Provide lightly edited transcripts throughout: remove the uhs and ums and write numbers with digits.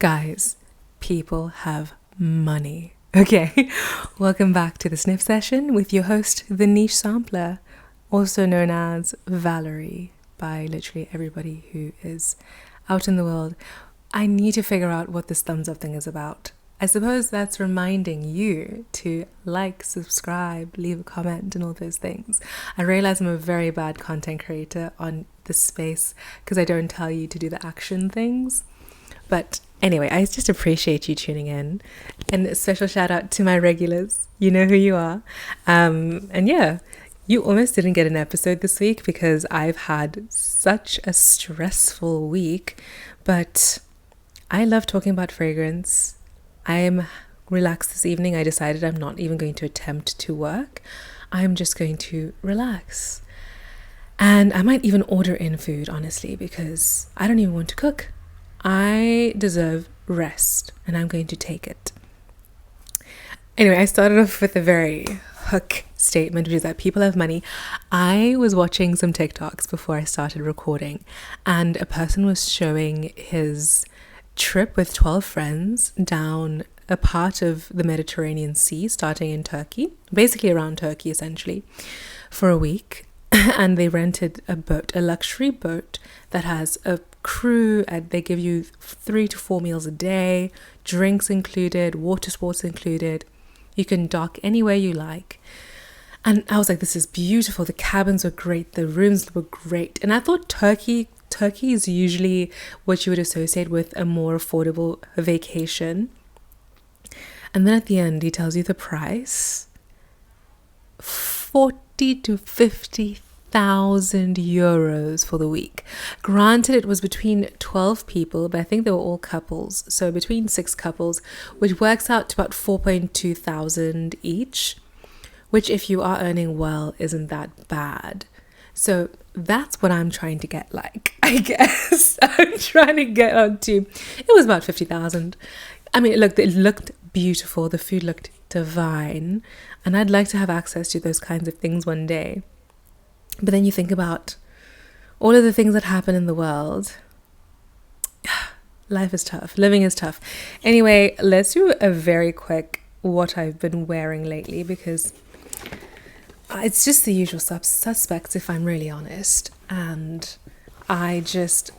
Guys, people have money. Okay, welcome back to the Sniff session with your host, the Niche Sampler, also known as Valerie by literally everybody who is out in the world. I need to figure out what this thumbs up thing is about. I suppose that's reminding you to like, subscribe, leave a comment and all those things. I realize I'm a very bad content creator on this space because I don't tell you to do the action things. But anyway, I just appreciate you tuning in. And a special shout out to my regulars. You know who you are. And yeah, you almost didn't get an episode this week because I've had such a stressful week. But I love talking about fragrance. I am relaxed this evening. I decided I'm not even going to attempt to work. I'm just going to relax. And I might even order in food, honestly, because I don't even want to cook. I deserve rest and I'm going to take it. Anyway, I started off with a very hook statement, which is that people have money. I was watching some TikToks before I started recording, and a person was showing his trip with 12 friends down a part of the Mediterranean Sea, starting in Turkey, basically around Turkey essentially, for a week. And they rented a boat, a luxury boat that has a crew, and they give you 3 to 4 meals a day, drinks included, water sports included. You can dock anywhere you like. And I was like, this is beautiful. The cabins were great. The rooms were great. And I thought Turkey is usually what you would associate with a more affordable vacation. And then at the end, he tells you the price. 40 to 50,000 euros for the week. Granted, it was between 12 people, but I think they were all couples. So between 6 couples, which works out to about 4.2 thousand each, which if you are earning well, isn't that bad. So that's what I'm trying to get like, I guess. I'm trying to get on to, it was about 50,000. I mean, it looked beautiful. The food looked divine. And I'd like to have access to those kinds of things one day. But then you think about all of the things that happen in the world. Life is tough. Living is tough. Anyway, let's do a very quick what I've been wearing lately, because it's just the usual suspects, if I'm really honest. And I'm just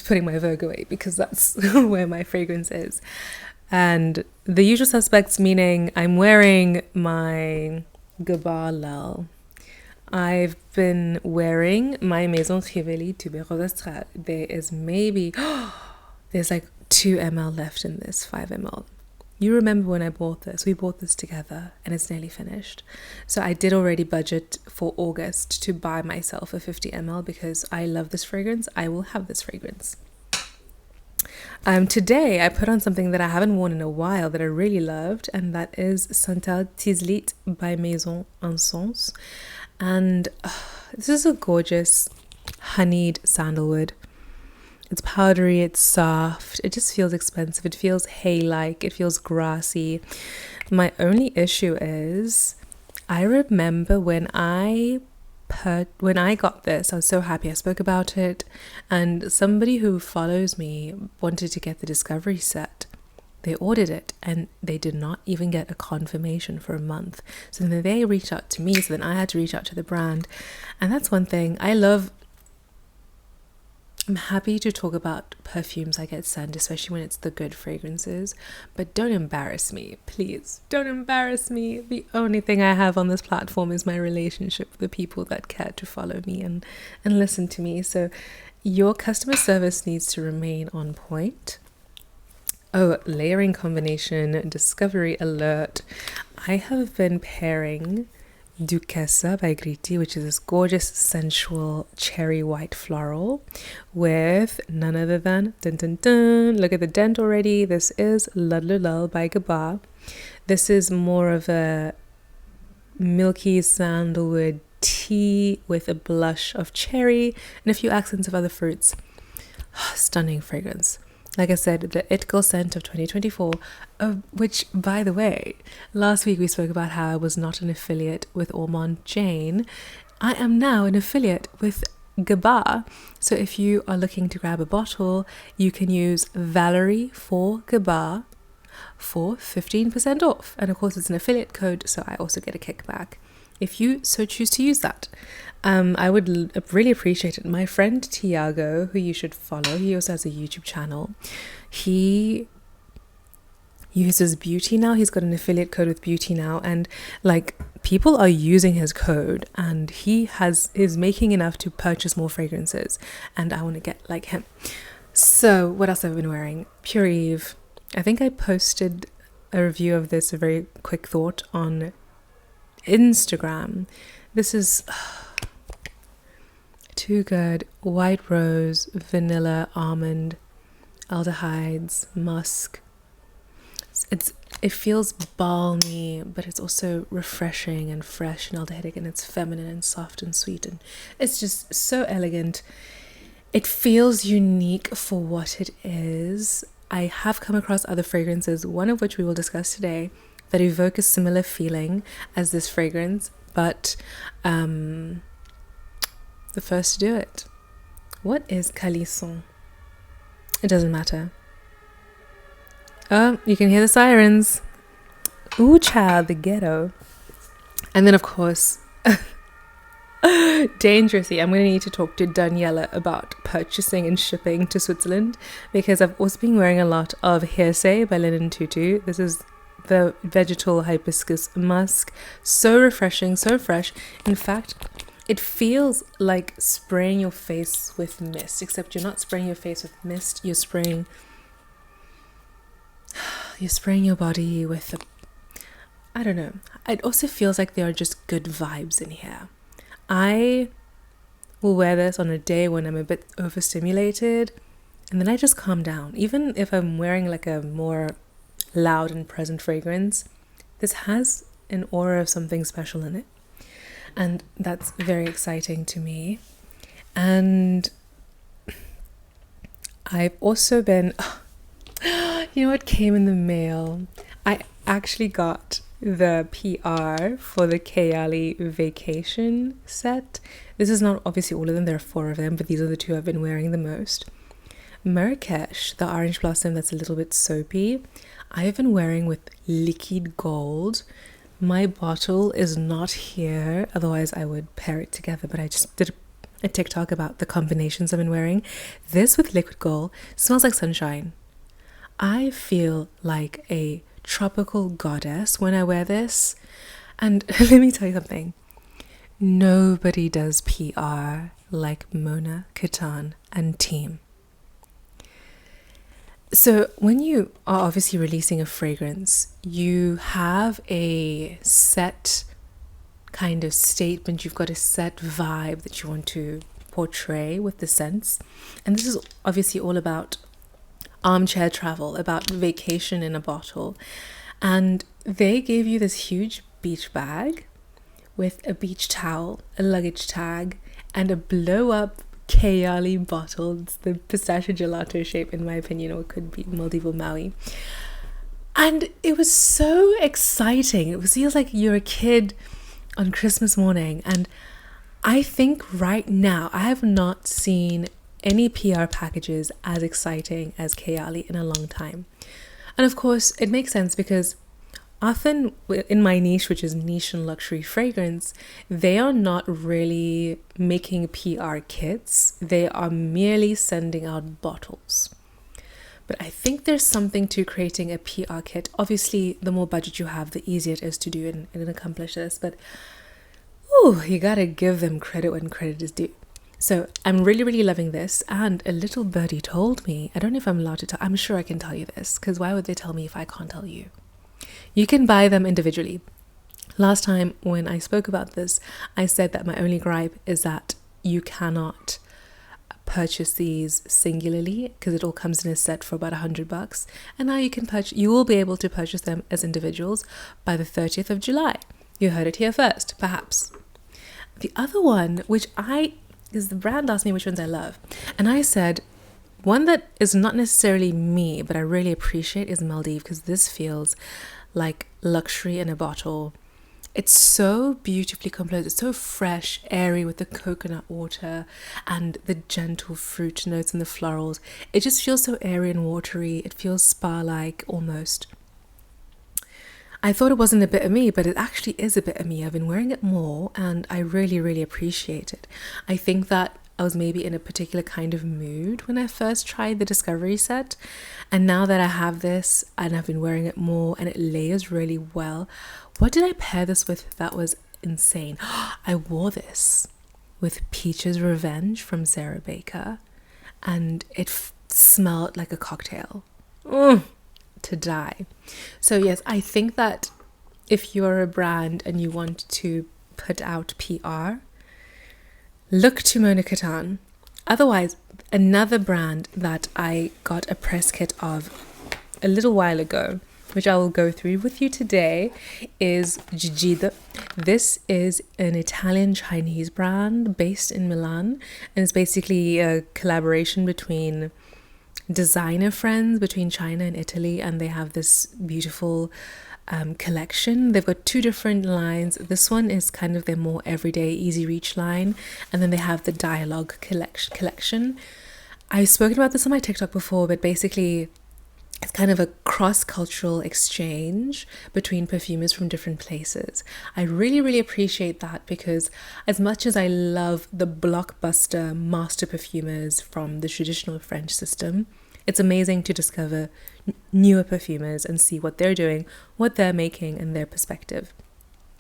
putting my Vogue away because that's where my fragrance is. And the usual suspects, meaning I'm wearing my Gabar Lull. I've been wearing my Maison Gerakinis Citrine. There is there's like 2 ml left in this 5 ml. You remember when I bought this? We bought this together and it's nearly finished. So I did already budget for August to buy myself a 50 ml because I love this fragrance. I will have this fragrance. Today I put on something that I haven't worn in a while that I really loved, and that is Santal Tislit by Maison Encens. And this is a gorgeous honeyed sandalwood. It's powdery, it's soft, it just feels expensive, it feels hay-like, it feels grassy. My only issue is, I remember when I got this, I was so happy. I spoke about it, and somebody who follows me wanted to get the Discovery Set. They ordered it and they did not even get a confirmation for a month. So then they reached out to me, so then I had to reach out to the brand. And that's one thing I love. I'm happy to talk about perfumes I get sent, especially when it's the good fragrances, but don't embarrass me, please. Don't embarrass me. The only thing I have on this platform is my relationship with the people that care to follow me and listen to me. So your customer service needs to remain on point. Oh, layering combination, discovery alert. I have been pairing Duchessa by Gritti, which is this gorgeous, sensual cherry white floral, with none other than, dun dun dun, look at the dent already. This is Ludlow by Gabar. This is more of a milky sandalwood tea with a blush of cherry and a few accents of other fruits. Stunning fragrance. Like I said, the It Girl scent of 2024, which, by the way, last week we spoke about how I was not an affiliate with Ormond Jane. I am now an affiliate with Gabar. So if you are looking to grab a bottle, you can use Valerie for Gabar for 15% off. And of course, it's an affiliate code, so I also get a kickback if you so choose to use that. I would really appreciate it. My friend Tiago, who you should follow, he also has a YouTube channel. He uses Beauty Now. He's got an affiliate code with Beauty Now, and like people are using his code, and he is making enough to purchase more fragrances, and I want to get like him. So what else have I been wearing? Pure Eve. I think I posted a review of this, a very quick thought, on Instagram. This is too good. White rose, vanilla, almond, aldehydes, musk. It feels balmy, but it's also refreshing and fresh and aldehydic, and it's feminine and soft and sweet, and it's just so elegant. It feels unique for what it is. I have come across other fragrances, one of which we will discuss today, that evoke a similar feeling as this fragrance, but the first to do it. What is Calisson? It doesn't matter. Oh, you can hear the sirens. Ooh, child, the ghetto. And then, of course, dangerously, I'm going to need to talk to Daniela about purchasing and shipping to Switzerland, because I've also been wearing a lot of Hearsay by Linen Tutu. This is the vegetal hibiscus musk. So refreshing, so fresh. In fact, it feels like spraying your face with mist, except you're not spraying your face with mist. You're spraying your body with I don't know. It also feels like there are just good vibes in here. I will wear this on a day when I'm a bit overstimulated, and then I just calm down. Even if I'm wearing like a more loud and present fragrance, this has an aura of something special in it, and that's very exciting to me. And I've also been you know what came in the mail? I actually got the PR for the Kayali vacation set. This is not obviously all of them, there are 4 of them, but these are the 2 I've been wearing the most. Marrakesh, the orange blossom that's a little bit soapy, I've been wearing with liquid gold. My bottle is not here, otherwise I would pair it together, but I just did a TikTok about the combinations I've been wearing. This with liquid gold smells like sunshine. I feel like a tropical goddess when I wear this. And let me tell you something. Nobody does PR like Mona Katan and team. So when you are obviously releasing a fragrance, you have a set kind of statement. You've got a set vibe that you want to portray with the scents. And this is obviously all about armchair travel, about vacation in a bottle. And they gave you this huge beach bag with a beach towel, a luggage tag, and a blow up Kayali bottle. It's the pistachio gelato shape, in my opinion, or it could be Maldives or Maui. And it was so exciting. It feels like you're a kid on Christmas morning. And I think right now I have not seen any PR packages as exciting as Kayali in a long time. And of course, it makes sense because often in my niche, which is niche and luxury fragrance, they are not really making PR kits. They are merely sending out bottles. But I think there's something to creating a PR kit. Obviously, the more budget you have, the easier it is to do and accomplish this. But you gotta give them credit when credit is due. So I'm really, really loving this. And a little birdie told me, I don't know if I'm allowed to tell, I'm sure I can tell you this, because why would they tell me if I can't tell you? You can buy them individually. Last time when I spoke about this, I said that my only gripe is that you cannot purchase these singularly because it all comes in a set for about $100. And now you will be able to purchase them as individuals by the 30th of July. You heard it here first, perhaps. The other one, is the brand asked me which ones I love. And I said, one that is not necessarily me, but I really appreciate is Maldives, because this feels like luxury in a bottle. It's so beautifully composed. It's so fresh, airy with the coconut water and the gentle fruit notes and the florals. It just feels so airy and watery. It feels spa-like almost. I thought it wasn't a bit of me, but it actually is a bit of me. I've been wearing it more and I really, really appreciate it. I think that I was maybe in a particular kind of mood when I first tried the Discovery Set. And now that I have this and I've been wearing it more and it layers really well. What did I pair this with that was insane? I wore this with Peach's Revenge from Sarah Baker and it smelled like a cocktail. To die. So yes, I think that if you're a brand and you want to put out PR, look to Mona Katan. Otherwise, another brand that I got a press kit of a little while ago, which I will go through with you today, is Jijide. This is an Italian-Chinese brand based in Milan, and it's basically a collaboration between designer friends between China and Italy, and they have this beautiful collection. They've got two different lines. This one is kind of their more everyday easy reach line, and then they have the dialogue collection. I've spoken about this on my TikTok before, but basically it's kind of a cross-cultural exchange between perfumers from different places. I really, really appreciate that because as much as I love the blockbuster master perfumers from the traditional French system, it's amazing to discover newer perfumers and see what they're doing, what they're making, and their perspective.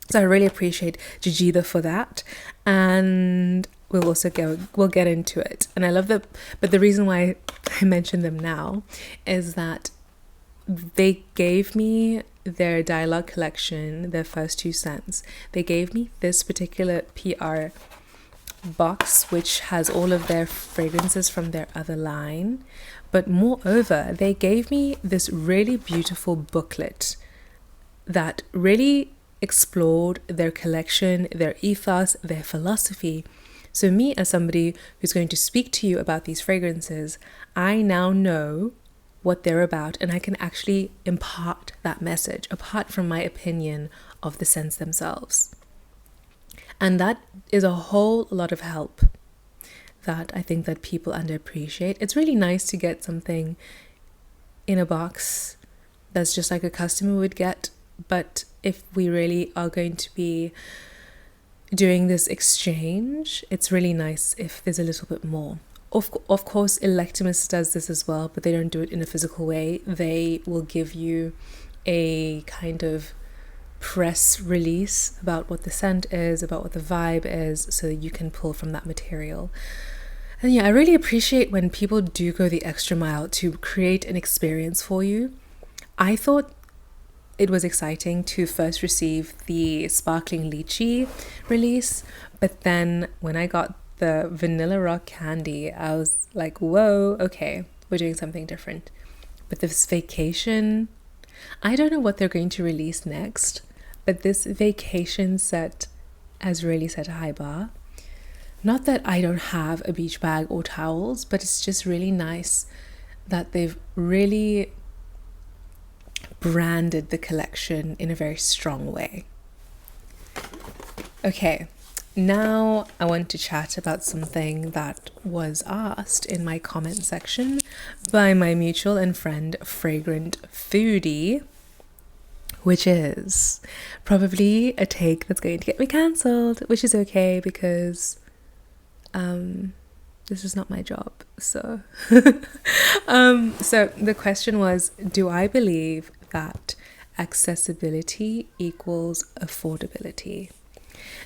So I really appreciate Jijide for that, and we'll get into it. And I love that, but the reason why I mention them now is that they gave me their dialogue collection, their first 2 cents. They gave me this particular PR box, which has all of their fragrances from their other line. But moreover, they gave me this really beautiful booklet that really explored their collection, their ethos, their philosophy. So me, as somebody who's going to speak to you about these fragrances, I now know what they're about, and I can actually impart that message apart from my opinion of the scents themselves. And that is a whole lot of help that I think that people underappreciate. It's really nice to get something in a box that's just like a customer would get, but if we really are going to be doing this exchange, it's really nice if there's a little bit more. Of course, Electimus does this as well, but they don't do it in a physical way. They will give you a kind of press release about what the scent is, about what the vibe is, so that you can pull from that material. And yeah, I really appreciate when people do go the extra mile to create an experience for you. I thought it was exciting to first receive the sparkling lychee release, but then when I got the vanilla rock candy, I was like, whoa, okay, we're doing something different. But this vacation, I don't know what they're going to release next, but this vacation set has really set a high bar. Not that I don't have a beach bag or towels, but it's just really nice that they've really branded the collection in a very strong way. Okay, now I want to chat about something that was asked in my comment section by my mutual and friend Fragrant Foodie, which is probably a take that's going to get me cancelled, which is okay because this is not my job. So so the question was, do I believe that accessibility equals affordability?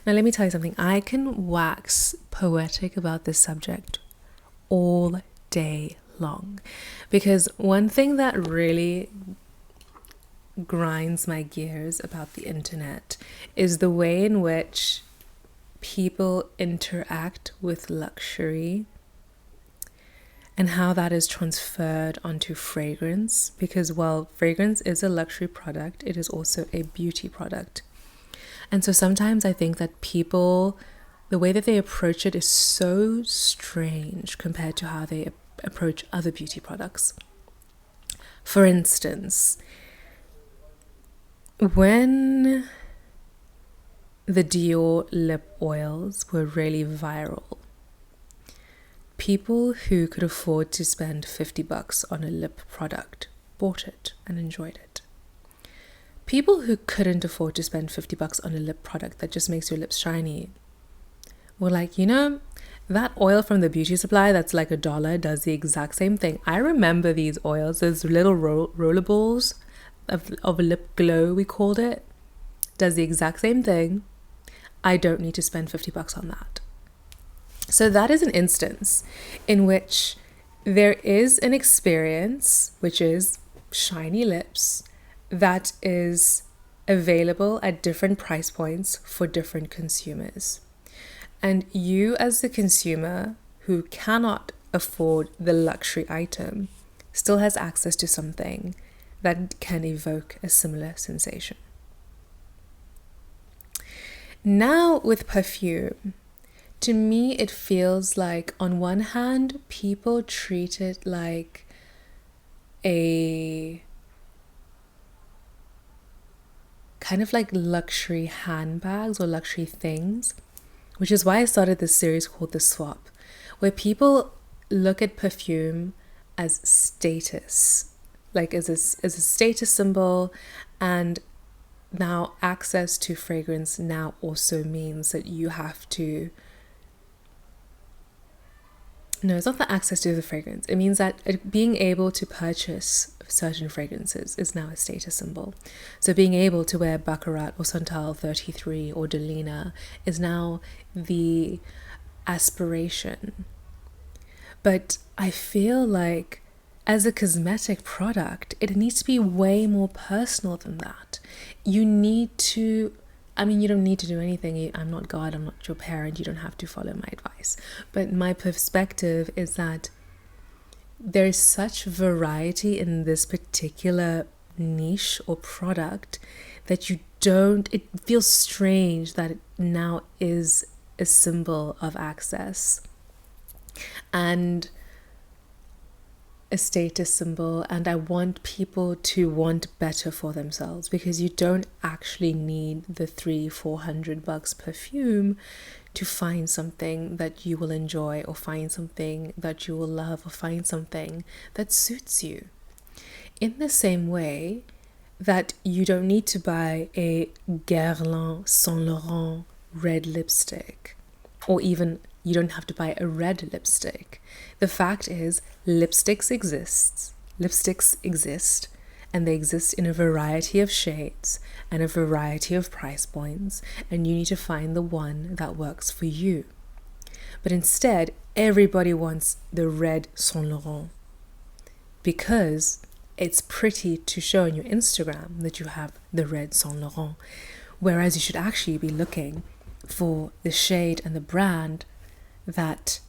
Now let me tell you something. I can wax poetic about this subject all day long, because one thing that really grinds my gears about the internet is the way in which people interact with luxury and how that is transferred onto fragrance. Because while fragrance is a luxury product, it is also a beauty product. And so sometimes I think that people, the way that they approach it is so strange compared to how they approach other beauty products. For instance, when the Dior lip oils were really viral. People who could afford to spend $50 on a lip product bought it and enjoyed it. People who couldn't afford to spend $50 on a lip product that just makes your lips shiny were like, that oil from the beauty supply that's like $1 does the exact same thing. I remember these oils, those little roller balls of lip glow, we called it, does the exact same thing. I don't need to spend $50 on that. So that is an instance in which there is an experience, which is shiny lips, that is available at different price points for different consumers. And you as the consumer who cannot afford the luxury item still has access to something that can evoke a similar sensation. Now with perfume, to me it feels like on one hand people treat it like a kind of like luxury handbags or luxury things, which is why I started this series called The Swap, where people look at perfume as status, like as a status symbol, and now access to fragrance now also means that you have to... No, it's not the access to the fragrance. It means that being able to purchase certain fragrances is now a status symbol. So being able to wear Baccarat or Santal 33 or Delina is now the aspiration. But I feel like as a cosmetic product, it needs to be way more personal than that. You need to... you don't need to do anything. I'm not God, I'm not your parent. You don't have to follow my advice. But my perspective is that there is such variety in this particular niche or product that it feels strange that it now is a symbol of access and a status symbol, and I want people to want better for themselves, because you don't actually need the $300-400 perfume to find something that you will enjoy, or find something that you will love, or find something that suits you. In the same way that you don't need to buy a Guerlain Saint Laurent red lipstick, or even you don't have to buy a red lipstick. The fact is, lipsticks exist, and they exist in a variety of shades and a variety of price points, and you need to find the one that works for you. But instead, everybody wants the red Saint Laurent because it's pretty to show on your Instagram that you have the red Saint Laurent, whereas you should actually be looking for the shade and the brand that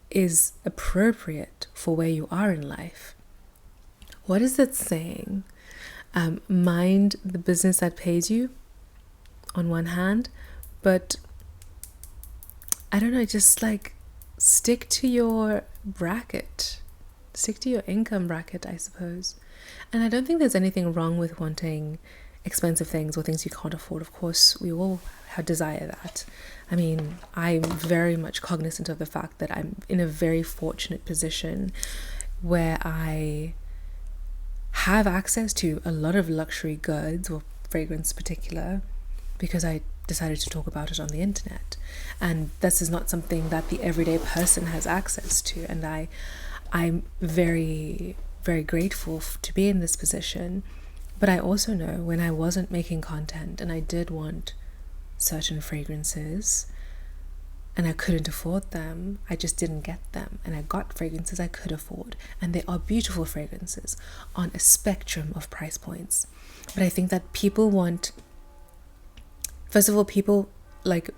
is appropriate for where you are in life. What is it saying? Mind the business that pays you on one hand, but I don't know, just like stick to your bracket, stick to your income bracket, I suppose. And I don't think there's anything wrong with wanting expensive things or things you can't afford. Of course, we all desire that. I'm very much cognizant of the fact that I'm in a very fortunate position where I have access to a lot of luxury goods, or fragrance in particular, because I decided to talk about it on the internet. And this is not something that the everyday person has access to. And I'm very, very grateful to be in this position. But I also know when I wasn't making content and I did want certain fragrances and I couldn't afford them, I just didn't get them, and I got fragrances I could afford, and they are beautiful fragrances on a spectrum of price points. But I think that people want, first of all, people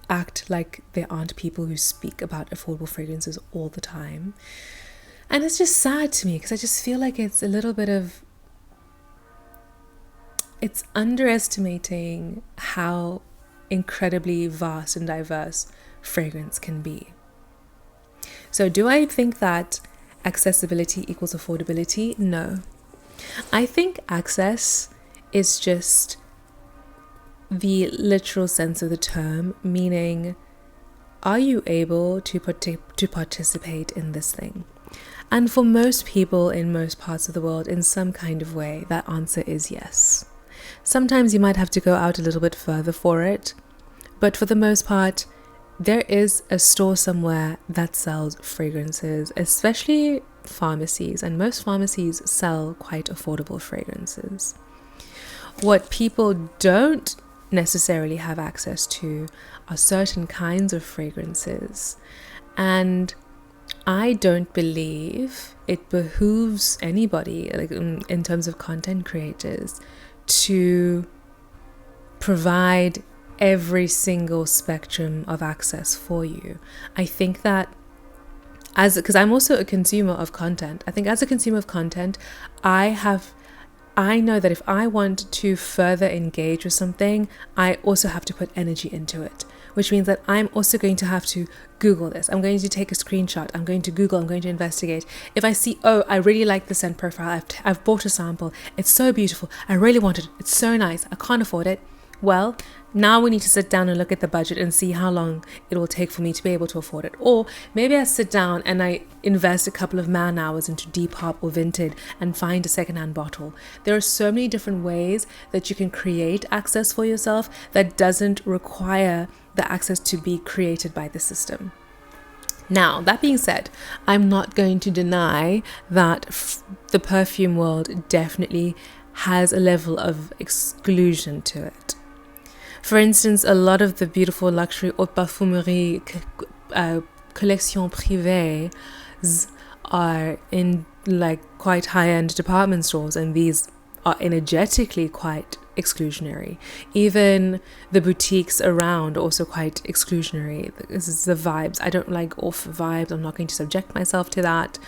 act like there aren't people who speak about affordable fragrances all the time, and it's just sad to me because I just feel like it's a little bit of, it's underestimating how incredibly vast and diverse fragrance can be. So do I think that accessibility equals affordability? No. I think access is just the literal sense of the term, meaning, are you able to participate in this thing? And for most people in most parts of the world, in some kind of way, that answer is yes. Sometimes you might have to go out a little bit further for it, but for the most part, there is a store somewhere that sells fragrances, especially pharmacies, and most pharmacies sell quite affordable fragrances. What people don't necessarily have access to are certain kinds of fragrances, and I don't believe it behooves anybody, like in terms of content creators, to provide every single spectrum of access for you. I think that because I'm also a consumer of content, I think as a consumer of content, I know that if I want to further engage with something, I also have to put energy into it, which means that I'm also going to have to Google this. I'm going to take a screenshot. I'm going to Google. I'm going to investigate. If I see, oh, I really like the scent profile. I've bought a sample. It's so beautiful. I really want it. It's so nice. I can't afford it. Well, now we need to sit down and look at the budget and see how long it will take for me to be able to afford it. Or maybe I sit down and I invest a couple of man hours into Depop or Vinted and find a secondhand bottle. There are so many different ways that you can create access for yourself that doesn't require the access to be created by the system. Now, that being said, I'm not going to deny that the perfume world definitely has a level of exclusion to it. For instance, a lot of the beautiful luxury haute parfumerie collection privées are in like quite high-end department stores, and these are energetically quite exclusionary. Even the boutiques around are also quite exclusionary. This is the vibes. I don't like off vibes. I'm not going to subject myself to that.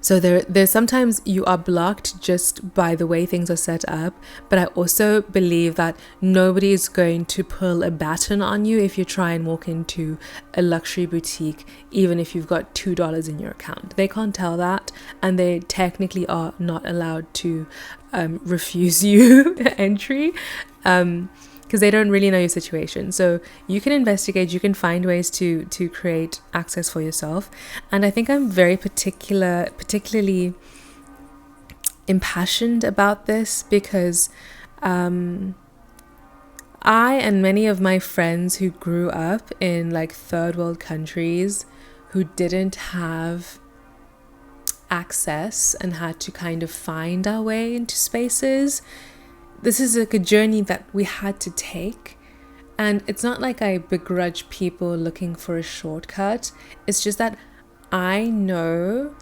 So there's sometimes you are blocked just by the way things are set up, but I also believe that nobody is going to pull a baton on you if you try and walk into a luxury boutique, even if you've got $2 in your account. They can't tell that, and they technically are not allowed to refuse you entry. Because they don't really know your situation. So you can investigate, you can find ways to create access for yourself. And I think I'm very particularly impassioned about this because I and many of my friends who grew up in like third world countries who didn't have access and had to kind of find our way into spaces, this is like a journey that we had to take. And it's not like I begrudge people looking for a shortcut. It's just that I know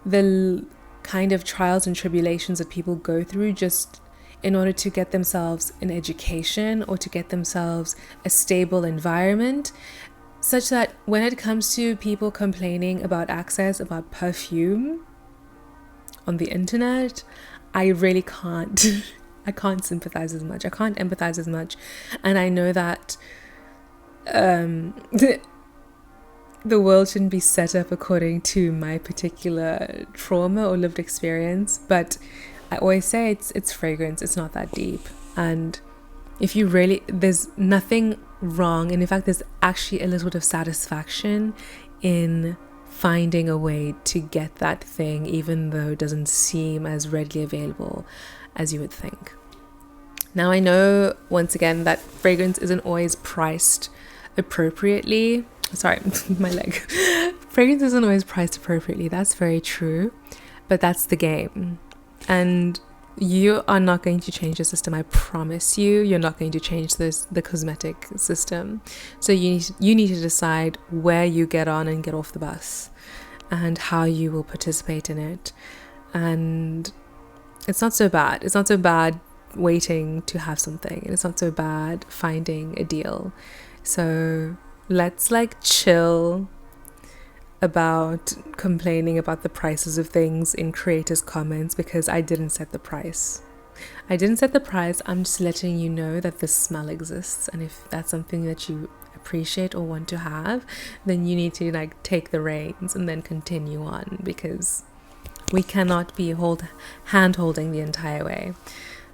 the kind of trials and tribulations that people go through just in order to get themselves an education or to get themselves a stable environment, such that when it comes to people complaining about access, about perfume on the internet, I really can't. I can't sympathize as much. I can't empathize as much. And I know that the world shouldn't be set up according to my particular trauma or lived experience. But I always say it's fragrance. It's not that deep. And if you really, there's nothing wrong. And in fact, there's actually a little bit of satisfaction in finding a way to get that thing, even though it doesn't seem as readily available as you would think. Now, I know once again that fragrance isn't always priced appropriately. Sorry, my leg. Fragrance isn't always priced appropriately. That's very true, but that's the game. And you are not going to change the system. I promise you, you're not going to change the cosmetic system. So you need to decide where you get on and get off the bus, and how you will participate in it. And it's not so bad. It's not so bad waiting to have something. And it's not so bad finding a deal. So let's like chill about complaining about the prices of things in creators' comments, because I didn't set the price. I'm just letting you know that the smell exists. And if that's something that you appreciate or want to have, then you need to like take the reins and then continue on, because we cannot be hand-holding the entire way.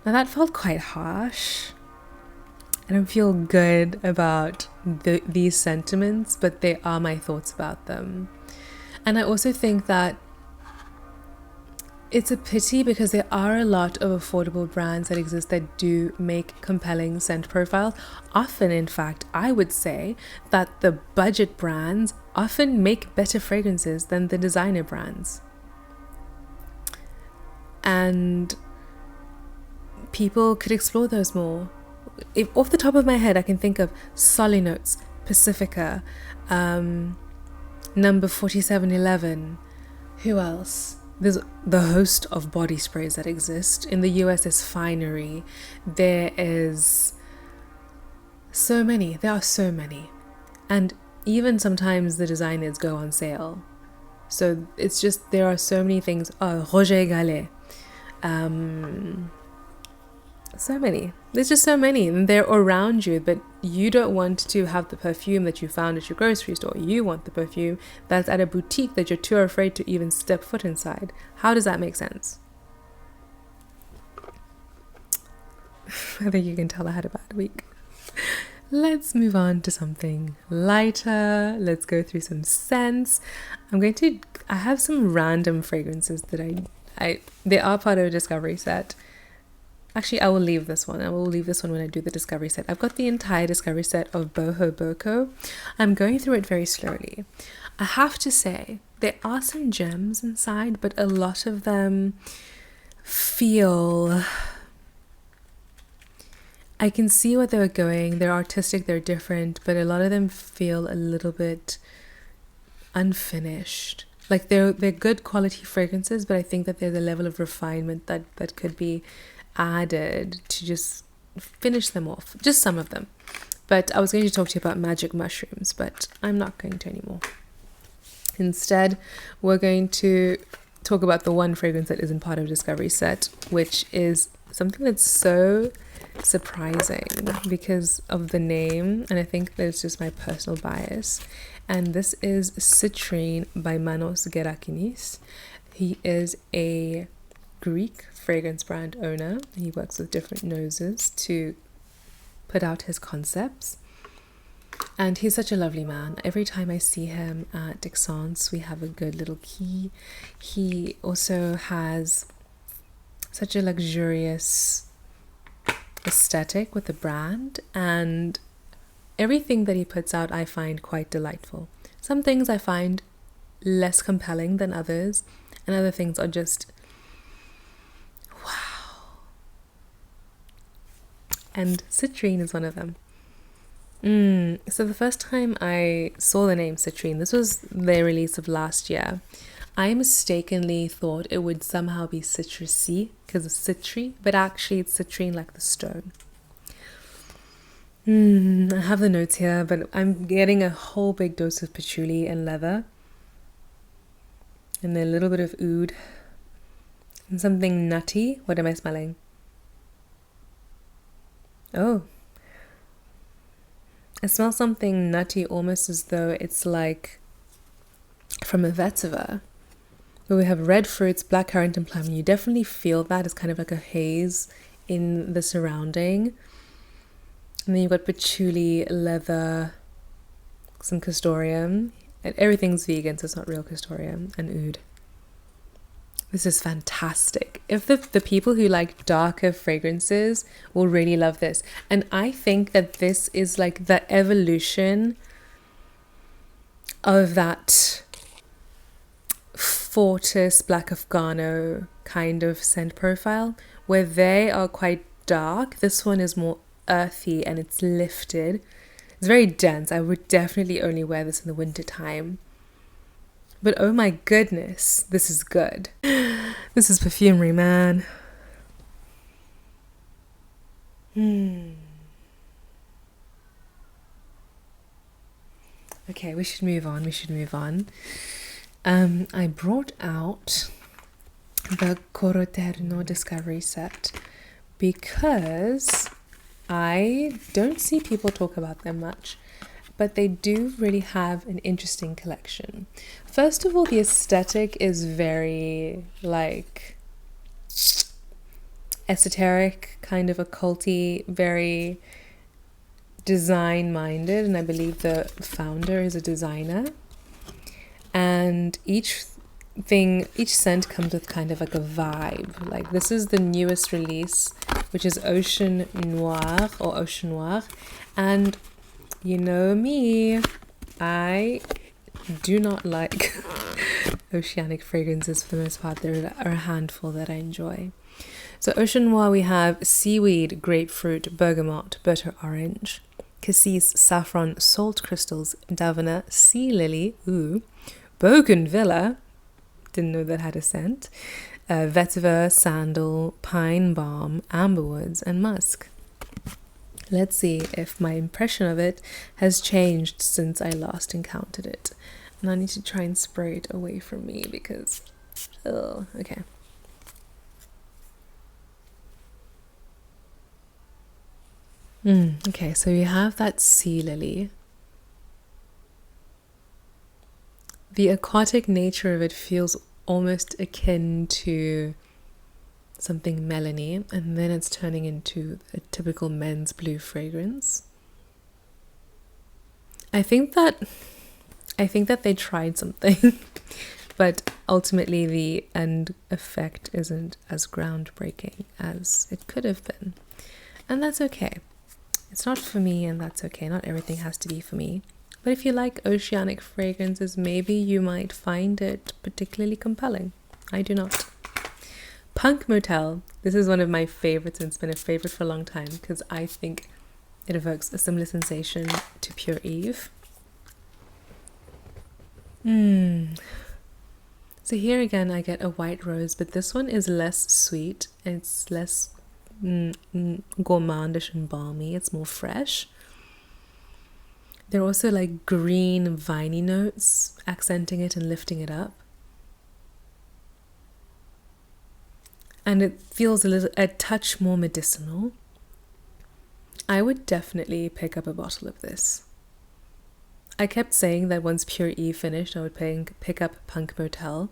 Now that felt quite harsh. I don't feel good about these sentiments, but they are my thoughts about them. And I also think that it's a pity because there are a lot of affordable brands that exist that do make compelling scent profiles. Often, in fact, I would say that the budget brands often make better fragrances than the designer brands. And people could explore those more. If off the top of my head, I can think of Solinotes, Pacifica, number 4711. Who else? There's the host of body sprays that exist. In the US, there's Finery. There is so many. There are so many. And even sometimes the designers go on sale. So it's just, there are so many things. Oh, Roger Gallet. So many. There's just so many, and they're around you, but you don't want to have the perfume that you found at your grocery store. You want the perfume that's at a boutique that you're too afraid to even step foot inside. How does that make sense? I think you can tell I had a bad week. Let's move on to something lighter. Let's go through some scents. I have some random fragrances that they are part of a discovery set. Actually, I will leave this one. I will leave this one when I do the discovery set. I've got the entire discovery set of Boho Boko. I'm going through it very slowly. I have to say, there are some gems inside, but a lot of them feel... I can see where they were going. They're artistic, they're different, but a lot of them feel a little bit unfinished. Like they're good quality fragrances, but I think that there's a level of refinement that could be added to just finish them off. Just some of them. But I was going to talk to you about magic mushrooms, but I'm not going to anymore. Instead, we're going to talk about the one fragrance that isn't part of Discovery Set, which is something that's so surprising because of the name, and I think that it's just my personal bias. And this is Citrine by Manos Gerakinis. He is a Greek fragrance brand owner. He works with different noses to put out his concepts, and he's such a lovely man. Every time I see him at Dixence, we have a good little key. He also has such a luxurious aesthetic with the brand, and everything that he puts out I find quite delightful. Some things I find less compelling than others, and other things are just wow. And Citrine is one of them. So the first time I saw the name Citrine, this was their release of last year, I mistakenly thought it would somehow be citrusy because of citri, but actually it's citrine like the stone. I have the notes here, but I'm getting a whole big dose of patchouli and leather, and then a little bit of oud, and something nutty. What am I smelling? Oh, I smell something nutty, almost as though it's like from a vetiver, where we have red fruits, blackcurrant and plum. You definitely feel that. It's kind of like a haze in the surrounding. And then you've got patchouli, leather, some castoreum, and everything's vegan, so it's not real castoreum, and oud. This is fantastic. If the people who like darker fragrances will really love this. And I think that this is like the evolution of that Fortis Black Afghano kind of scent profile, where they are quite dark. This one is more earthy and it's lifted. It's very dense. I would definitely only wear this in the winter time. But oh my goodness, this is good. This is perfumery, man. Okay, we should move on. I brought out the Coreterno Discovery Set because I don't see people talk about them much, but they do really have an interesting collection. First of all, the aesthetic is very like esoteric, kind of occulty, very design-minded, and I believe the founder is a designer. And each scent comes with kind of like a vibe. Like this is the newest release, which is Ocean Noir or Ocean Noir. And you know me, I do not like oceanic fragrances for the most part. There are a handful that I enjoy. So Ocean Noir, we have seaweed, grapefruit, bergamot, bitter orange, cassis, saffron, salt crystals, davina, sea lily, bougainvillea, didn't know that had a scent, vetiver, sandal, pine balm, amberwoods, and musk. Let's see if my impression of it has changed since I last encountered it. And I need to try and spray it away from me because, okay. Okay, so you have that sea lily. The aquatic nature of it feels almost akin to something melony, and then it's turning into a typical men's blue fragrance. I think that they tried something, but ultimately the end effect isn't as groundbreaking as it could have been. And that's okay. It's not for me, and that's okay. Not everything has to be for me. But if you like oceanic fragrances, maybe you might find it particularly compelling. I do not. Punk Motel. This is one of my favorites, and it's been a favorite for a long time because I think it evokes a similar sensation to Pure Eve. So here again I get a white rose, but this one is less sweet. It's less gourmandish and balmy. It's more fresh. There are also like green viney notes accenting it and lifting it up. And it feels a touch more medicinal. I would definitely pick up a bottle of this. I kept saying that once Pure Eve finished, I would pick up Punk Motel.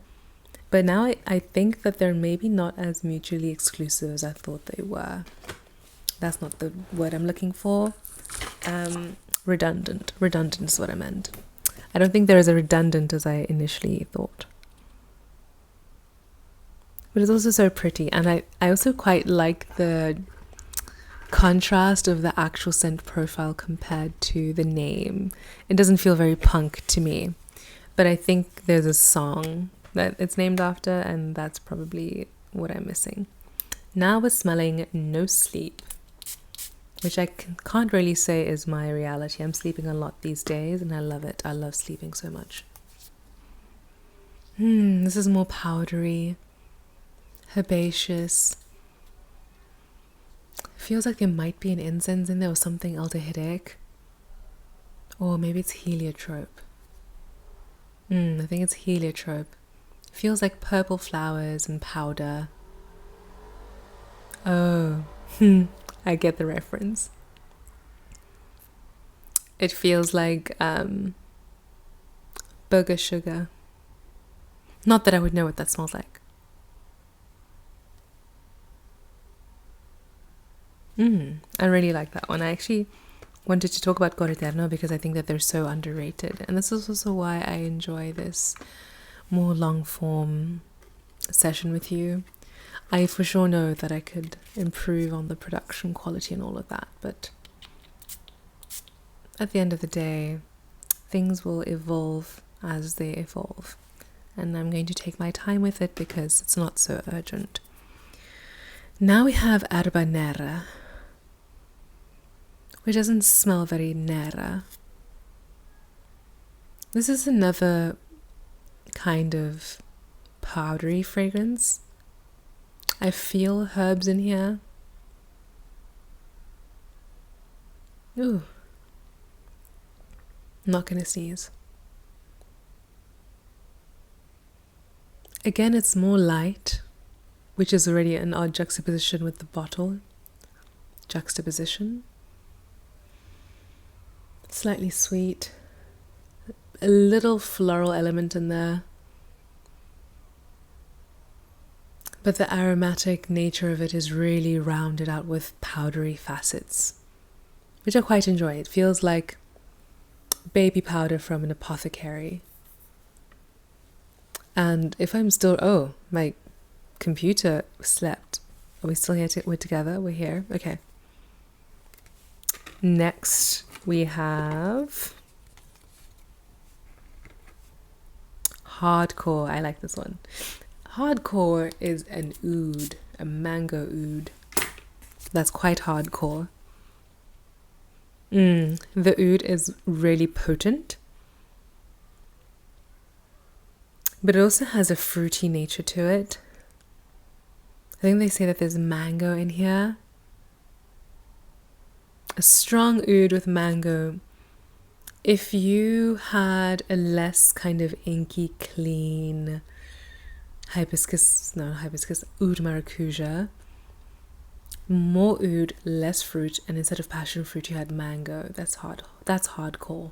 But now I think that they're maybe not as mutually exclusive as I thought they were. That's not the word I'm looking for. Redundant. Redundant is what I meant. I don't think they're as redundant as I initially thought. But it's also so pretty. And I also quite like the contrast of the actual scent profile compared to the name. It doesn't feel very punk to me. But I think there's a song that it's named after, and that's probably what I'm missing. Now we're smelling No Sleep, which I can't really say is my reality. I'm sleeping a lot these days, and I love it. I love sleeping so much. This is more powdery, herbaceous. Feels like there might be an incense in there or something aldehydic. Or maybe it's heliotrope. I think it's heliotrope. Feels like purple flowers and powder. Oh, I get the reference. It feels like burger sugar. Not that I would know what that smells like. I really like that one. I actually wanted to talk about Coreterno because I think that they're so underrated. And this is also why I enjoy this more long form session with you. I for sure know that I could improve on the production quality and all of that, but at the end of the day, things will evolve as they evolve, and I'm going to take my time with it because it's not so urgent. Now we have Erba Nera, which doesn't smell very nera. This is another kind of powdery fragrance. I feel herbs in here. Ooh. Not gonna sneeze. Again, it's more light, which is already an odd juxtaposition with the bottle. Juxtaposition. Slightly sweet. A little floral element in there. but the aromatic nature of it is really rounded out with powdery facets, which I quite enjoy. It feels like baby powder from an apothecary. And if I'm still... Oh, my computer slept. Are we still here? We're together? We're here? Okay. Next, we have... Hardcore. I like this one. Hardcore is an oud, a mango oud. That's quite hardcore. The oud is really potent, but it also has a fruity nature to it. I think they say that there's mango in here. A strong oud with mango. If you had a less kind of inky, clean oud maracuja, more oud, less fruit, and instead of passion fruit you had mango. That's hardcore.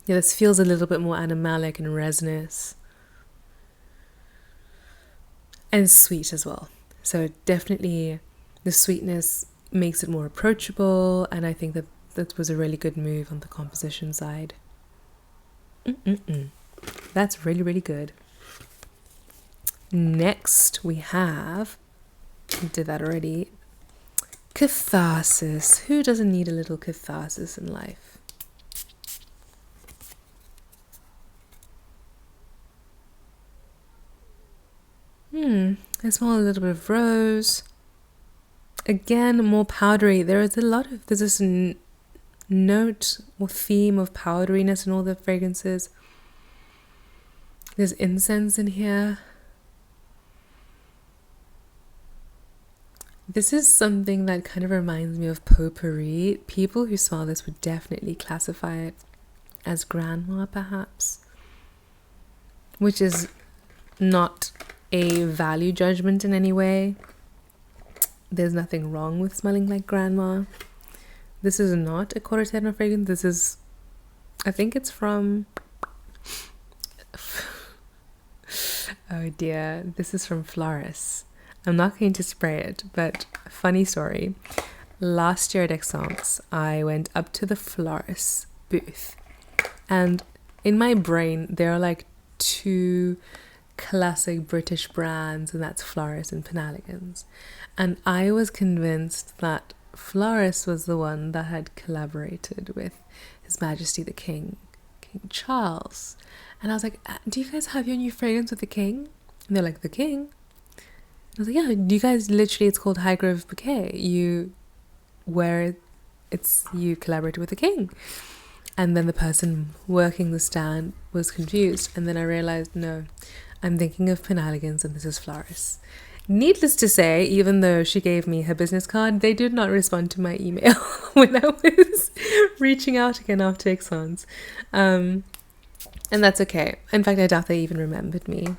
Yeah, this feels a little bit more animalic and resinous. And sweet as well. So definitely the sweetness makes it more approachable, and I think that was a really good move on the composition side. That's really, really good. Next we have, did that already, catharsis. Who doesn't need a little catharsis in life? I smell a little bit of rose. Again, more powdery. There's this note or theme of powderiness in all the fragrances. There's incense in here. This is something that kind of reminds me of potpourri. People who smell this would definitely classify it as grandma, perhaps, which is not a value judgment in any way. There's nothing wrong with smelling like grandma. This is not a Coreterno fragrance. This is, I think it's from, oh dear, this is from Floris. I'm not going to spray it, but funny story. Last year at Aix-en-Provence, I went up to the Floris booth, and in my brain there are like two classic British brands, and that's Floris and Penhaligon's. And I was convinced that Floris was the one that had collaborated with His Majesty the King Charles. And I was like, do you guys have your new fragrance with the King? And they're like, the King? I was like, yeah, you guys literally, it's called Highgrove Bouquet. You collaborated with the King. And then the person working the stand was confused. And then I realized, no, I'm thinking of Penhaligon's and this is Floris. Needless to say, even though she gave me her business card, they did not respond to my email when I was reaching out again after Aix-en-Provence. And that's okay. In fact, I doubt they even remembered me.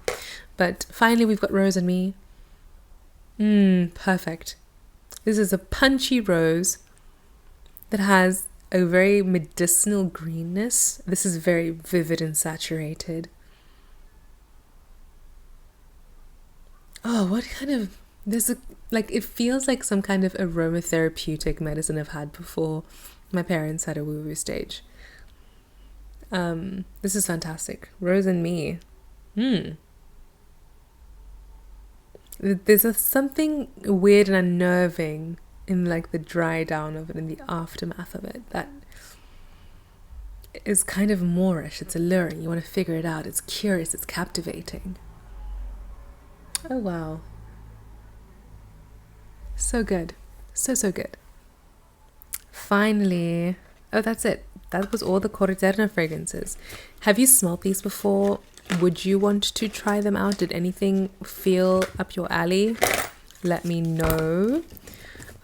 But finally, we've got Rose and Me. Perfect. This is a punchy rose that has a very medicinal greenness. This is very vivid and saturated. Oh, what kind of... it feels like some kind of aromatherapeutic medicine I've had before. My parents had a woo-woo stage. This is fantastic. Rose and Me. There's something weird and unnerving in like the dry down of it and the aftermath of it that is kind of Moorish. It's alluring. You want to figure it out. It's curious. It's captivating. Oh wow. So good. So good. Finally, oh, that's it. That was all the Coreterno fragrances. Have you smelled these before? Would you want to try them out? Did anything feel up your alley? Let me know.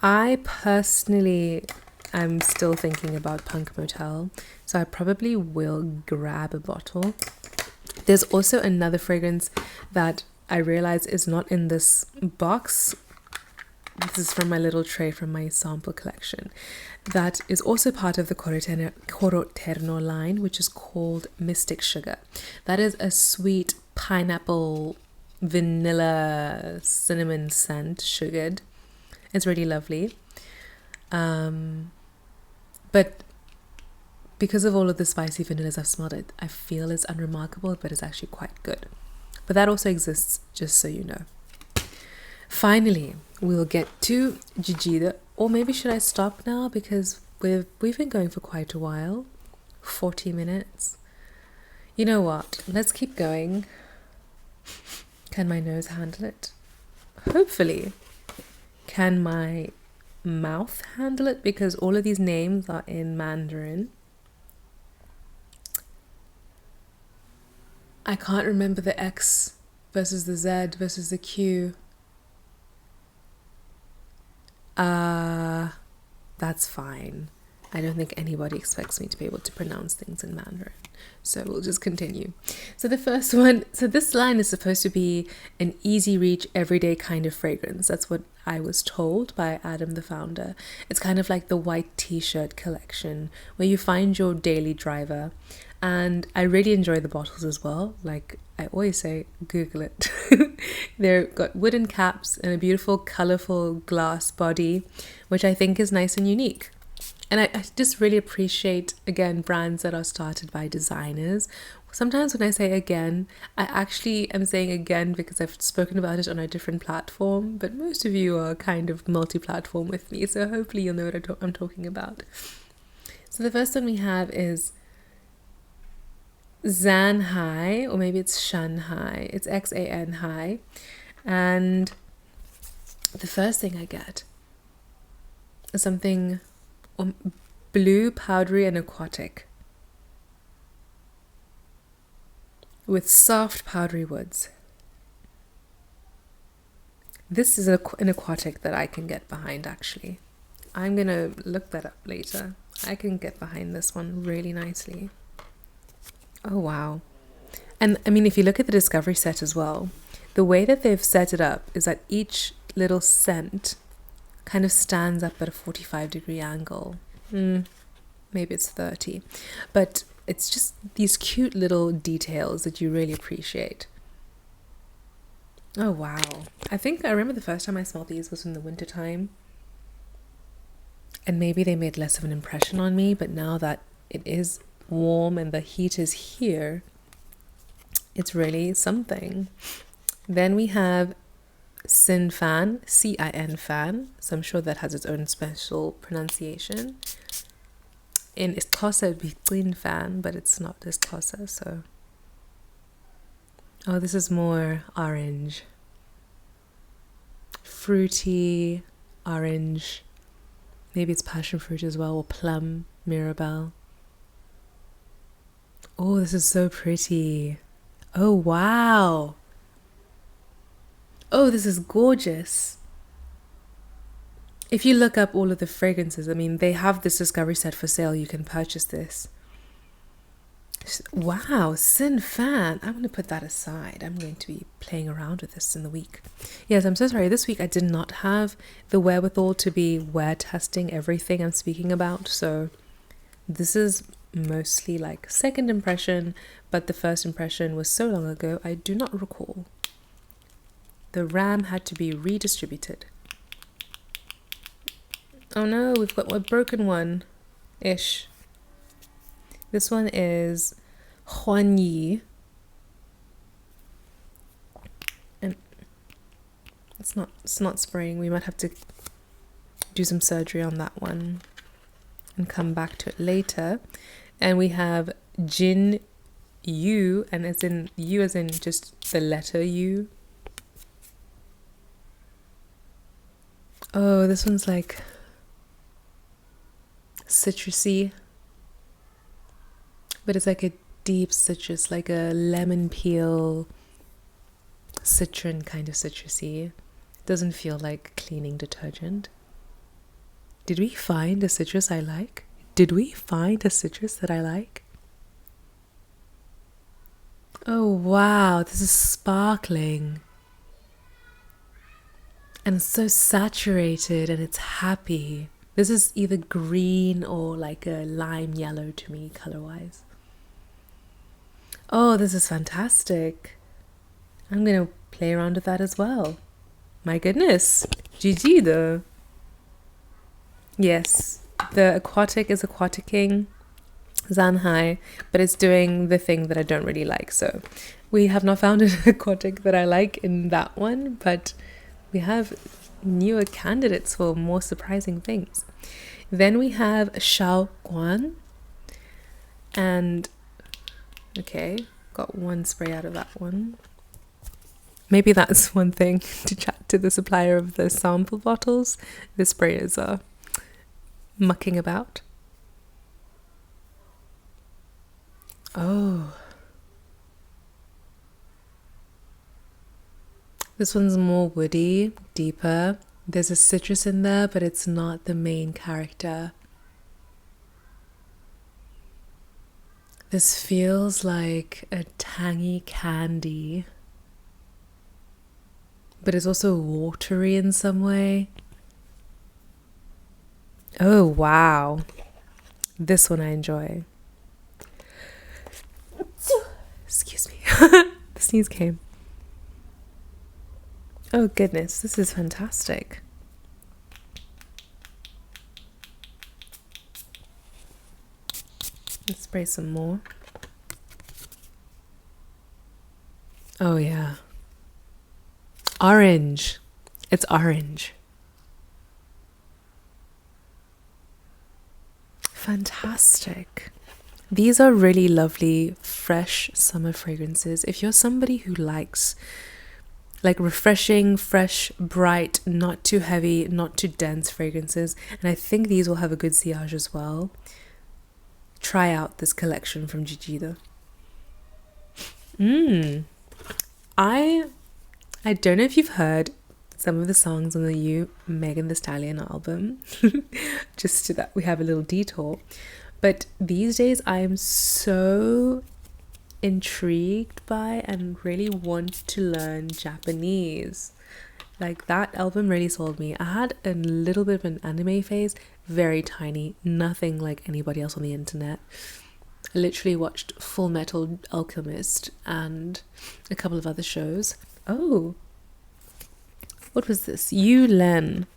I personally am still thinking about Punk Motel, so I probably will grab a bottle. There's also another fragrance that I realize is not in this box. This is from my little tray from my sample collection. That is also part of the Coreterno line, which is called Mystic Sugar. That is a sweet pineapple vanilla cinnamon scent, sugared. It's really lovely. But because of all of the spicy vanillas I've smelled it, I feel it's unremarkable, but it's actually quite good. But that also exists, just so you know. Finally, we'll get to Jijide, or maybe should I stop now because we've been going for quite a while, 40 minutes. You know what? Let's keep going. Can my nose handle it? Hopefully. Can my mouth handle it? Because all of these names are in Mandarin. I can't remember the X versus the Z versus the Q. That's fine. I don't think anybody expects me to be able to pronounce things in Mandarin. So we'll just continue. So the first one, so this line is supposed to be an easy reach, everyday kind of fragrance. That's what I was told by Adam, the founder. It's kind of like the white t-shirt collection where you find your daily driver. And I really enjoy the bottles as well. Like I always say, Google it. They've got wooden caps and a beautiful, colorful glass body, which I think is nice and unique. And I just really appreciate, again, brands that are started by designers. Sometimes when I say again, I actually am saying again because I've spoken about it on a different platform, but most of you are kind of multi-platform with me, so hopefully you'll know what I'm talking about. So the first one we have is Zanhai, or maybe it's Shanghai. It's Xanhai. And the first thing I get is something blue, powdery, and aquatic, with soft, powdery woods. This is an aquatic that I can get behind, actually. I'm going to look that up later. I can get behind this one really nicely. Oh, wow. And I mean, if you look at the Discovery Set as well, the way that they've set it up is that each little scent kind of stands up at a 45-degree angle. Maybe it's 30. But it's just these cute little details that you really appreciate. Oh, wow. I think I remember the first time I smelled these was in the wintertime. And maybe they made less of an impression on me, but now that it is warm and the heat is here, it's really something. Then we have Cinfan, Cin-fan, so I'm sure that has its own special pronunciation. In Xhosa it'd be Cinfan, but it's not Xhosa, so. Oh, this is more orange. Fruity, orange. Maybe it's passion fruit as well, or plum, mirabelle. Oh, this is so pretty. Oh, wow. Oh, this is gorgeous. If you look up all of the fragrances, I mean, they have this Discovery Set for sale. You can purchase this. Wow, Cinfan. I'm going to put that aside. I'm going to be playing around with this in the week. Yes, I'm so sorry. This week I did not have the wherewithal to be wear testing everything I'm speaking about. So this is mostly like second impression, but the first impression was so long ago, I do not recall. The RAM had to be redistributed. Oh no, we've got a broken one-ish. This one is Huanyi. And it's not spraying. We might have to do some surgery on that one and come back to it later. And we have Jin Yu, and as in U as in just the letter U. Oh, this one's like citrusy, but it's like a deep citrus, like a lemon peel, citron kind of citrusy. It doesn't feel like cleaning detergent. Did we find a citrus I like? Did we find a citrus that I like? Oh wow, this is sparkling. And it's so saturated and it's happy. This is either green or like a lime yellow to me color-wise. Oh, this is fantastic. I'm going to play around with that as well. My goodness. Jijide. Yes, the aquatic is aquaticing Zanhai, but it's doing the thing that I don't really like. So we have not found an aquatic that I like in that one, but we have newer candidates for more surprising things. Then we have Shao Guan. And okay, got one spray out of that one. Maybe that's one thing to chat to the supplier of the sample bottles. The sprayers are mucking about. Oh, this one's more woody, deeper. There's a citrus in there, but it's not the main character. This feels like a tangy candy, but it's also watery in some way. Oh, wow. This one I enjoy. Excuse me. The sneeze came. Oh, goodness. This is fantastic. Let's spray some more. Oh, yeah. Orange. It's orange. Fantastic. These are really lovely, fresh summer fragrances. If you're somebody who likes like refreshing, fresh, bright, not too heavy, not too dense fragrances, and I think these will have a good sillage as well, try out this collection from Jijide. I don't know if you've heard some of the songs on the You Megan Thee Stallion album, just so that we have a little detour. But these days I am so intrigued by and really want to learn Japanese. Like, that album really sold me. I had a little bit of an anime phase, very tiny, nothing like anybody else on the internet. I literally watched Full Metal Alchemist and a couple of other shows. Oh, what was this? Yu Len.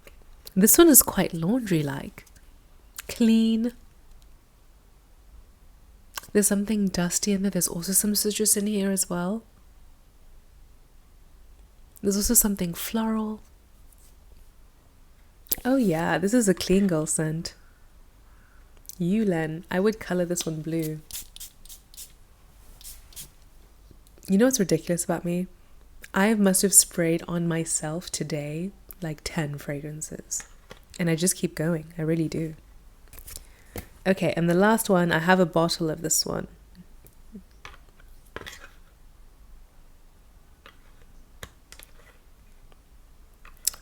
This one is quite laundry-like. Clean. There's something dusty in there. There's also some citrus in here as well. There's also something floral. Oh yeah, this is a clean girl scent. Yu Len. I would colour this one blue. You know what's ridiculous about me? I must have sprayed on myself today like 10 fragrances. And I just keep going. I really do. Okay, and the last one, I have a bottle of this one.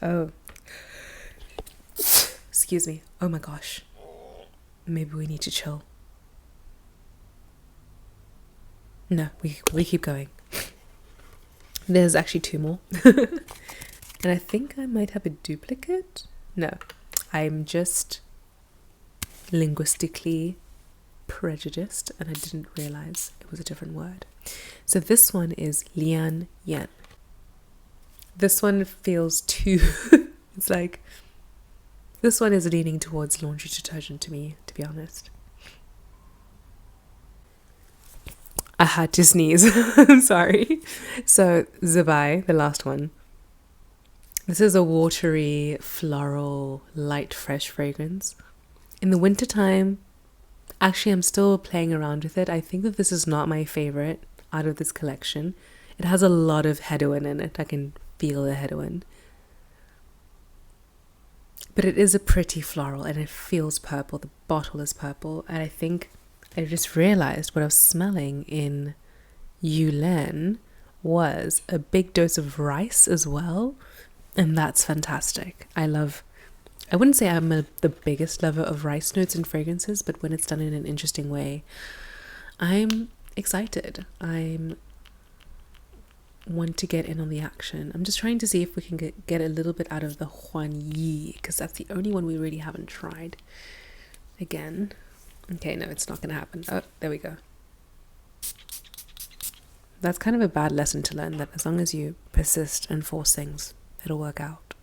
Oh. Excuse me. Oh my gosh. Maybe we need to chill. No, we keep going. There's actually 2 more. And I think I might have a duplicate. No, I'm just linguistically prejudiced and I didn't realize it was a different word. So this one is Lian Yan. This one feels too it's like, this one is leaning towards laundry detergent to me, to be honest. I had to sneeze. I'm sorry. So Zabai, the last one. This is a watery, floral, light, fresh fragrance. In the wintertime, actually I'm still playing around with it. I think that this is not my favorite out of this collection. It has a lot of heroin in it. I can feel the heroin. But it is a pretty floral and it feels purple. The bottle is purple. And I think I just realized what I was smelling in Yulen was a big dose of rice as well. And that's fantastic. I wouldn't say I'm the biggest lover of rice notes and fragrances, but when it's done in an interesting way, I'm excited. I want to get in on the action. I'm just trying to see if we can get a little bit out of the Huan Yi, because that's the only one we really haven't tried. Again. Okay, no, it's not going to happen. Oh, there we go. that's kind of a bad lesson to learn, that as long as you persist and force things, it'll work out.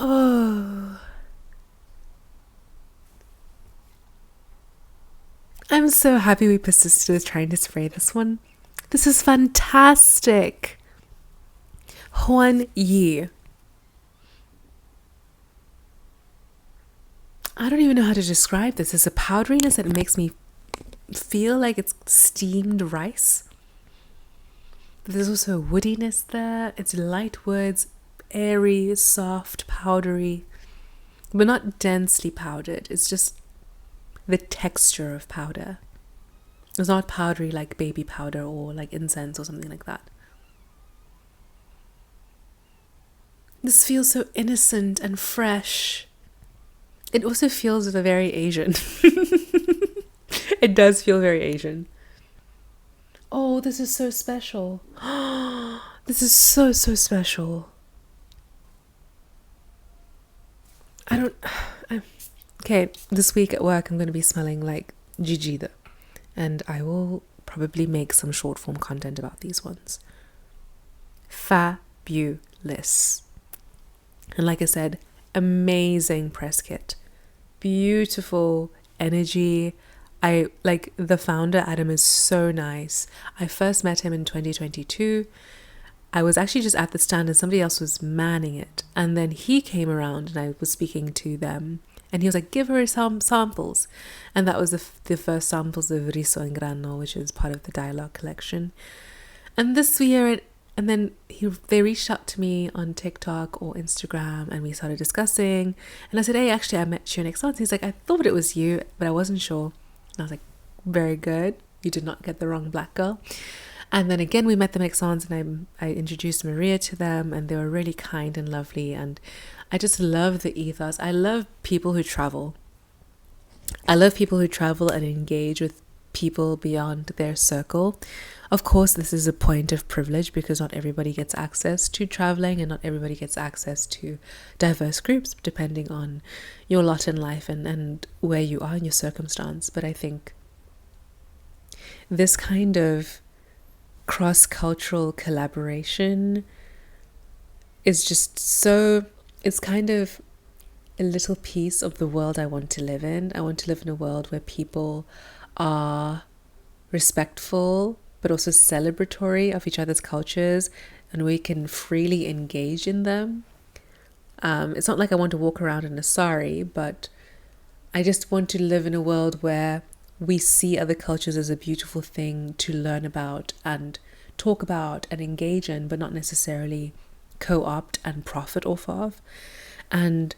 Oh, I'm so happy we persisted with trying to spray this one. This is fantastic. Huan Yi. I don't even know how to describe this. It's a powderiness that makes me feel like it's steamed rice. But there's also a woodiness there. It's light woods, airy, soft, powdery, but not densely powdered. It's just the texture of powder. It's not powdery like baby powder or like incense or something like that. This feels so innocent and fresh. It also feels very Asian. It does feel very Asian. Oh, this is so special. This is so special. Okay, this week at work I'm going to be smelling like Jijide, and I will probably make some short form content about these ones. Fabulous. And like I said, amazing press kit. Beautiful energy. I like the founder, Adam, is so nice. I first met him in 2022. I was actually just at the stand and somebody else was manning it. And then he came around and I was speaking to them. And he was like, give her some samples. And that was the first samples of Riso in Grano, which is part of the Dialogue collection. And this year, and then they reached out to me on TikTok or Instagram and we started discussing. And I said, hey, actually, I met you next month. He's like, I thought it was you, but I wasn't sure. And I was like, very good. You did not get the wrong black girl. And then again, we met the Mexons and I introduced Maria to them and they were really kind and lovely. And I just love the ethos. I love people who travel. I love people who travel and engage with people beyond their circle. Of course, this is a point of privilege because not everybody gets access to traveling and not everybody gets access to diverse groups depending on your lot in life and where you are in your circumstance. But I think this kind of cross-cultural collaboration is just so, it's kind of a little piece of the world I want to live in. I want to live in a world where people are respectful but also celebratory of each other's cultures and we can freely engage in them. It's not like I want to walk around in a sari, but I just want to live in a world where we see other cultures as a beautiful thing to learn about and talk about and engage in, but not necessarily co-opt and profit off of. And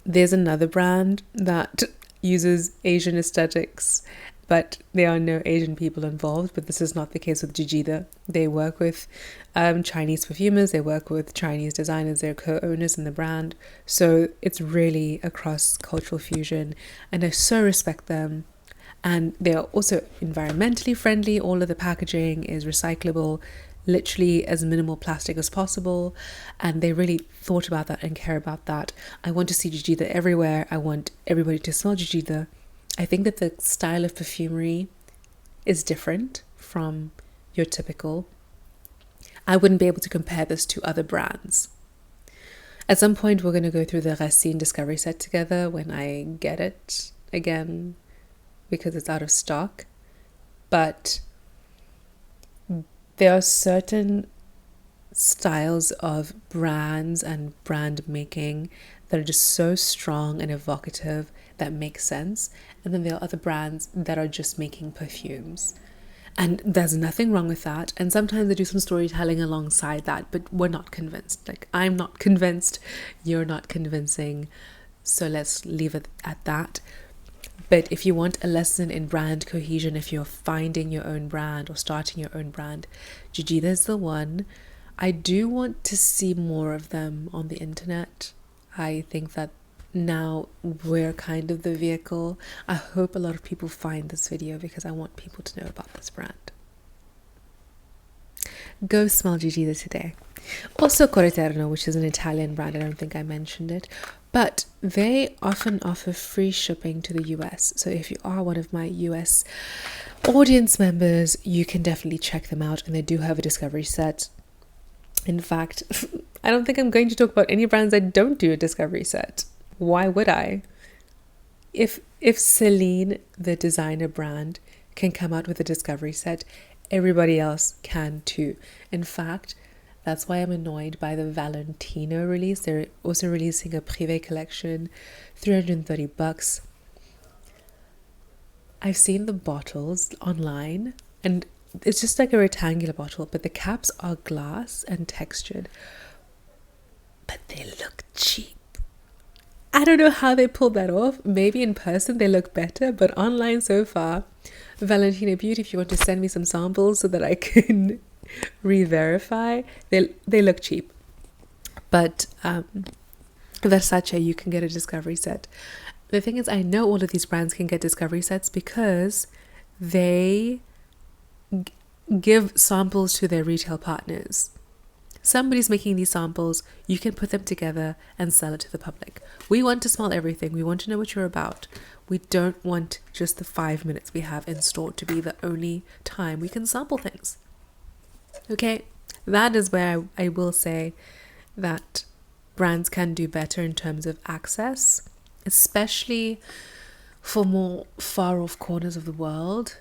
there's another brand that uses Asian aesthetics, but there are no Asian people involved. But this is not the case with Jijide. They work with Chinese perfumers, they work with Chinese designers, they're co-owners in the brand. So it's really a cross-cultural fusion and I so respect them. And they are also environmentally friendly. All of the packaging is recyclable, literally as minimal plastic as possible. And they really thought about that and care about that. I want to see Jijide everywhere. I want everybody to smell Jijide. I think that the style of perfumery is different from your typical. I wouldn't be able to compare this to other brands. At some point, we're going to go through the Hearsay Discovery Set together when I get it again, because it's out of stock. But there are certain styles of brands and brand making that are just so strong and evocative that make sense. And then there are other brands that are just making perfumes. And there's nothing wrong with that. And sometimes they do some storytelling alongside that, but we're not convinced. Like, I'm not convinced, you're not convincing. So let's leave it at that. But if you want a lesson in brand cohesion, if you're finding your own brand or starting your own brand, Jijide is the one. I do want to see more of them on the internet. I think that now we're kind of the vehicle. I hope a lot of people find this video because I want people to know about this brand. Go smell Jijide today. Also Coreterno, which is an Italian brand. I don't think I mentioned it. But they often offer free shipping to the US. So if you are one of my US audience members, you can definitely check them out. And they do have a discovery set. In fact, I don't think I'm going to talk about any brands that don't do a discovery set. Why would I? If Celine, the designer brand, can come out with a discovery set, everybody else can too. In fact, that's why I'm annoyed by the Valentino release. They're also releasing a privé collection, $330. I've seen the bottles online, and it's just like a rectangular bottle, but the caps are glass and textured. But they look cheap. I don't know how they pulled that off. Maybe in person they look better, but online so far, Valentino Beauty, if you want to send me some samples so that I can re-verify, they look cheap. But Versace, you can get a discovery set. The thing is, I know all of these brands can get discovery sets because they give samples to their retail partners. Somebody's making these samples, you can put them together and sell it to the public. We want to smell everything. We want to know what you're about. We don't want just the 5 minutes we have in store to be the only time we can sample things. Okay, that is where I will say that brands can do better in terms of access, especially for more far off corners of the world.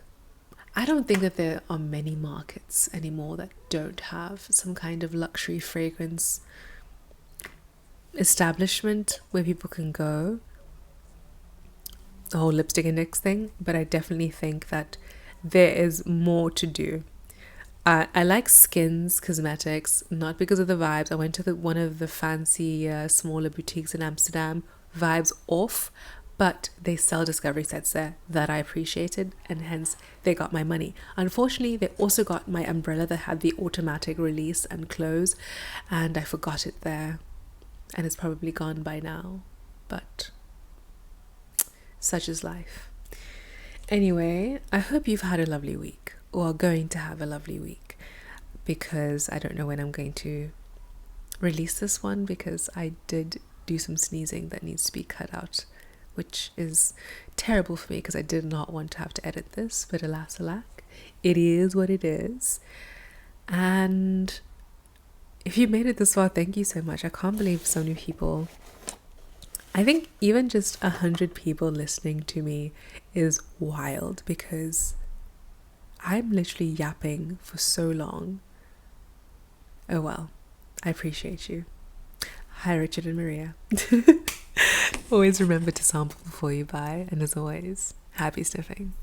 I don't think that there are many markets anymore that don't have some kind of luxury fragrance establishment where people can go. The whole lipstick index thing, but I definitely think that there is more to do. I like Skins Cosmetics, not because of the vibes. I went to one of the fancy smaller boutiques in Amsterdam, vibes off, but they sell discovery sets there that I appreciated, and hence they got my money. Unfortunately, they also got my umbrella that had the automatic release and close, and I forgot it there, and it's probably gone by now, but such is life. Anyway, I hope you've had a lovely week, or are going to have a lovely week, because I don't know when I'm going to release this one, because I did do some sneezing that needs to be cut out, which is terrible for me because I did not want to have to edit this, but alas alack, it is what it is. And if you made it this far, thank you so much. I can't believe so many people. I think even just 100 people listening to me is wild, because I'm literally yapping for so long. Oh well, I appreciate you. Hi Richard and Maria. Always remember to sample before you buy, and as always, happy sniffing.